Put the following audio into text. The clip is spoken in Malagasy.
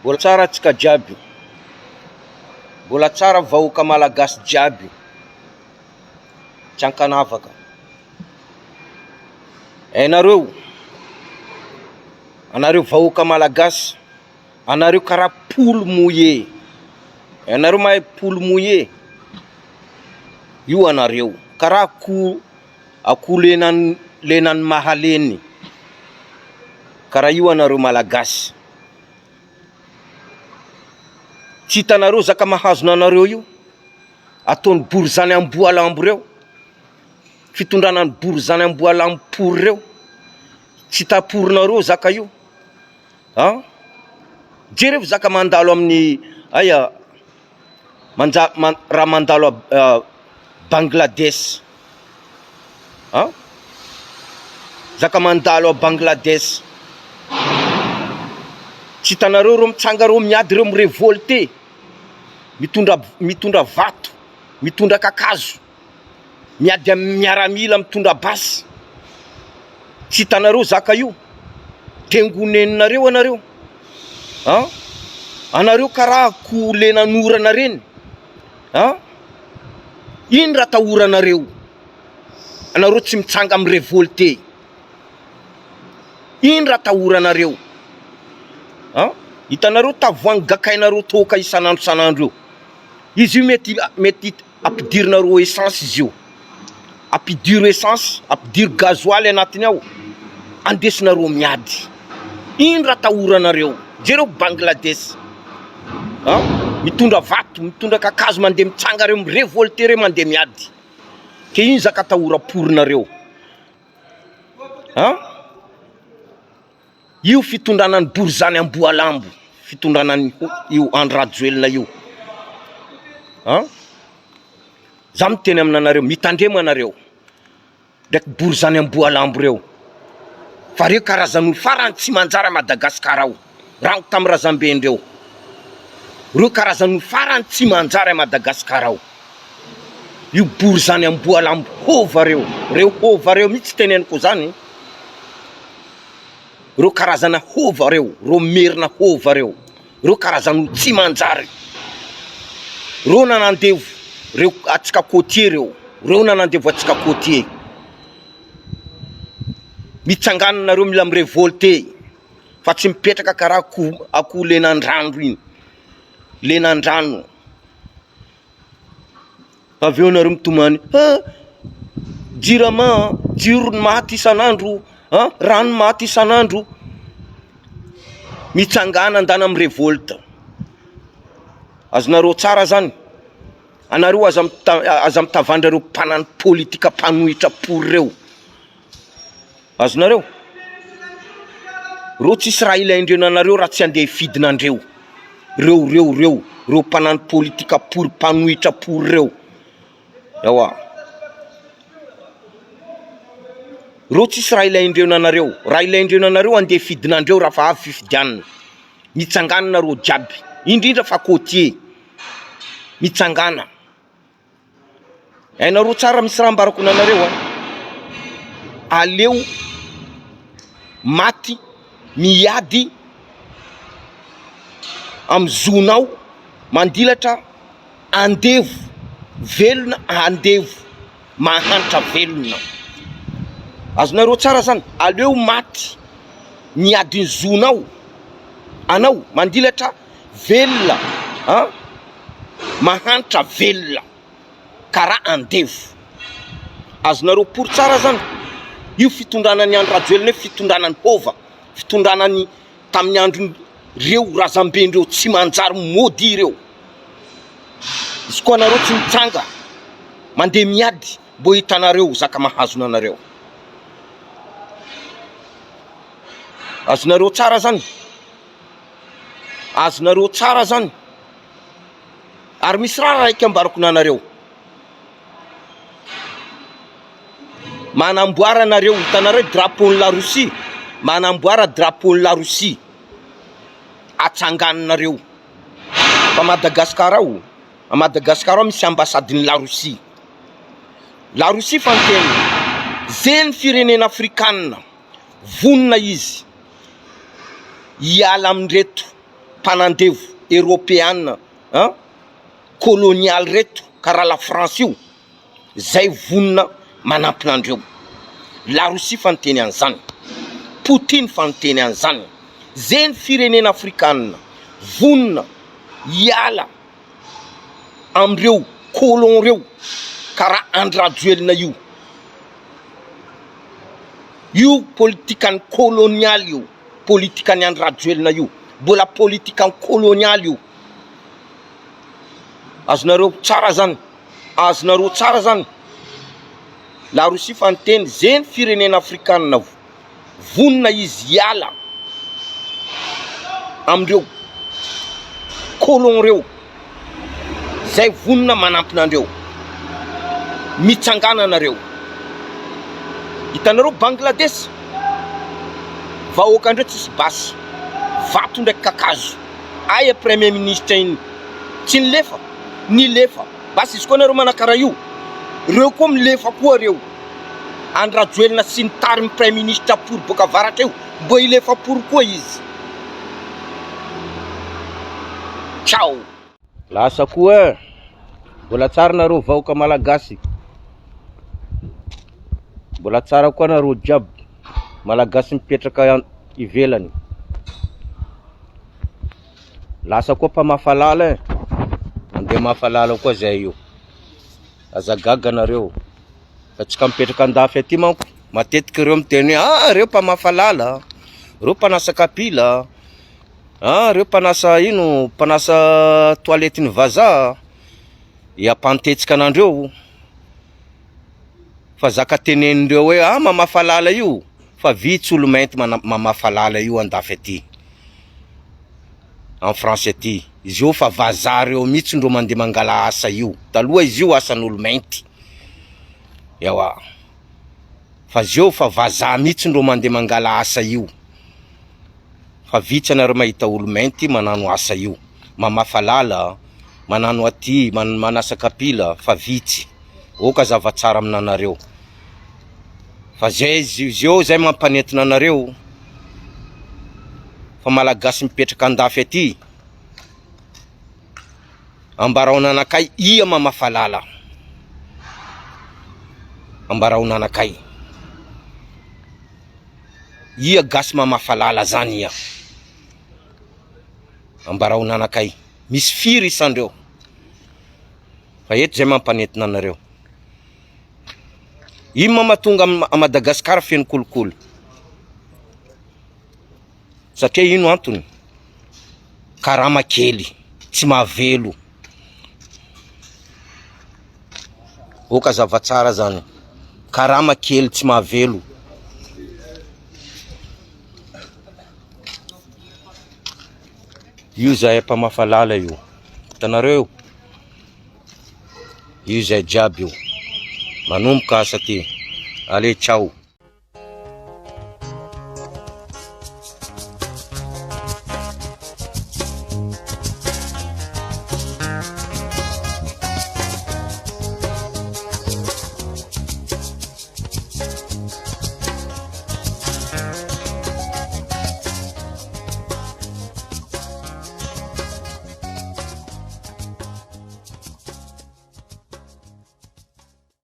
Mbola tsara antsika jiaby, mbola tsara vahoaka malagasy jiaby, tsy ankanavaka. Anareo vahoaka malagasy, anareo karaha poules mouillées. Anareo mahay poules mouillées? Io anareo karaha akoho lenan'ny mahaleny, karaha io anareo malagasy. Tsy hitanareo zaka mahazona anareo io, ataon'ny bory zany amboalambo reo, fitondranan'ny bory zany amboalambo pory reo. Tsy taporinareo zaka io, jereo zaka mandalo amin'ny raha mandalo Bangladesh, zaka mandalo a Bangladesh. Tsy hitanareo reo mitsanga reo miady reo mirevolte, mitondra vato, mitondra kakazo, miady amin'ny miaramila, mitondra basy. Tsy hitanareo zaka io, tengoneninareo anareo, anareo karaha akoho lenan'orana reny. Ino raha tahoranareo? Anareo tsy mitsanga amin'ny revolte, ino raha tahoranareo? Hitanareo tavoangy gakainareo toka isan'andro io, izy io mety ampidirinareo essence izy io, ampidiro essence, ampidiro gasoil anatiny ao, andesinareo miady. Ino raha tahoranareo? Jereo Bangladesh, mitondra vato, mitondra kakazo, mandeha mitsanga reo mirevolte reo, mandeha miady. Ke ino zaka tahoram-porinareo? Io fitondranan'ny bory zany amboalambo, fitondranany io Andradjoelina io. Za miteny aminanareo, mitandremo anareo ndraiky bory zany amboalambo reo. Fa reo karazan'olo farany tsy manjara Madagasikara ao, rango tamin'ny razambendreo. Reo karazan'olo farany tsy manjara Madagasikara ao. Io bory zany amboalambo hova reo, hova reo mitsy teneniko zany. Reo karazana hova reo, reo merina hova reo, reo karazan'olo tsy manjary. Reo nanandevo reo atsika côtier reo nanandevo atsika côtier. Mitsangananareo mila mirevolte, fa tsy mipetraka karaha akoho lenandrano iny, lenandrano. Aveo nareo mitomany, jirama, jiro maty isan'andro, rano maty isan'andro. Mitsangana andana amin'ny revolte. Azonareo tsara zany, anareo aza mitavandra reo mpanany politika mpanohitra pory reo. Azonareo? Reo tsisy raha ilaindreo anareo raha tsy andeha hifidinandreo. Reo mpanany politika pory, mpanohitra pory reo. Ewa. Reo tsisy raha ilaindreo anareo, raha ilaindreo anareo andeha hifidinandreo raha fa avy fifidianana. Mitsanganana reo jiaby, indrindra fa côtier. Mitsangana. Hainareo tsara misy raha ambarako nanareo aleo maty miady amin'ny zonao, mandilatra, andevo velona, andevo mahantra velona. Azonareo tsara zany, aleo maty miady ny zonao, anao mandilatra velona, mahantra velona, karaha andevo. Azonareo pory tsara zany. Io fitondranany Andradjoelina, fitondranany hova, fitondranany tamin'ny andro reo razambendreo tsy manjary mody reo. Izy koa anareo tsy mitsanga, mandeha miady, mbo hitanareo zaka mahazona anareo. Azonareo tsara zany, azonareo tsara zany. Ary misy raha raiky ambarako nanareo. Manamboara anareo, hitanareo drapeau la Russie, manamboara drapeau la Russie, atsangananareo. Fa Madagasikara ao, a Madagasikara ao misy ambasadin'ny la Russie. La Russie fanteny, zeny firenena afrikanina, vonona izy hiala amin'reto mpanandevo européenne kolonialy reto karaha la France io, zay vonona manampina andreo. La Russie fa niteny an'izany, Poutine fa niteny an'izany. Zeny firenena afrikanina vonona hiala amreo colon reo karaha Andry Rajoelina io politikany kolonialy io, politikany Andry Rajoelina io, mbola politikany kolonialy io. Azonareo tsara zany, azonareo tsara zany. La Russie fa niteny zeny firenena afrikanina vonona izy hiala amreo colon reo, zay vonona manampina andreo, mitsangana anareo. Hitanareo Bangladesh, vahoaka andreo tsisy basy, vato ndraiky kakazo. Aya premier ministre iny tsy nilefa, nilefa basy izy koa nareo manakara io, reo koa milefa koa reo. Andry Rajoelina sy nitarimy premier ministre pour boka avaratra io, mbo ilefa pour koa izy. Ciao. Lasa koa mbola tsara nareo vahoaka malagasy, mbola tsara koa nareo jiaby malagasy mipetraka ivelany. Lasa koa mpamafalala andeha mafalala koa zay io. Azagaga nareo fa tsika mipetraka andafy aty manko matetiky reo miteny reo mpamafalala, reo mpanasa kapila, reo mpanasa ino, mpanasa toiletiny vazaha, iampantetsika anandreo. Fa zaka tenenindreo hoe mamafalala io, fa vitsy olo mainty mamafalala io andafy aty en France aty. Izy io fa vazaha reo mihitsy ndreo mandeha mangala asa io, taloha izy io asan'olo mainty. Ewa, fa izy io fa vazaha mihitsy ndreo mandeha mangala asa io, fa vitsy anareo mahita olo mainty manano asa io, mamafalala, manano aty, manasa kapila, fa vitsy. Oka zavatsara aminanareo. Fa zay zio zay mampanentina anareo. Fa malagasy mipetraka andafy aty, ambarao nanakay ia mamafalala, ambarao nanakay ia gasy mamafalala zany ia, ambarao nanakay misy firy isandreo. Fa eto zay mampanentina anareo. Ino mamatonga a Madagasikara feno kolokolo? Satria ino antony? Karama kely, tsy mahavelo. Oka zavatsara zany, karama kely tsy mahavelo. Io zay mpamafalala io, hitanareo? Io zay jiaby io. Manomboka asa ty. Allez, ciao.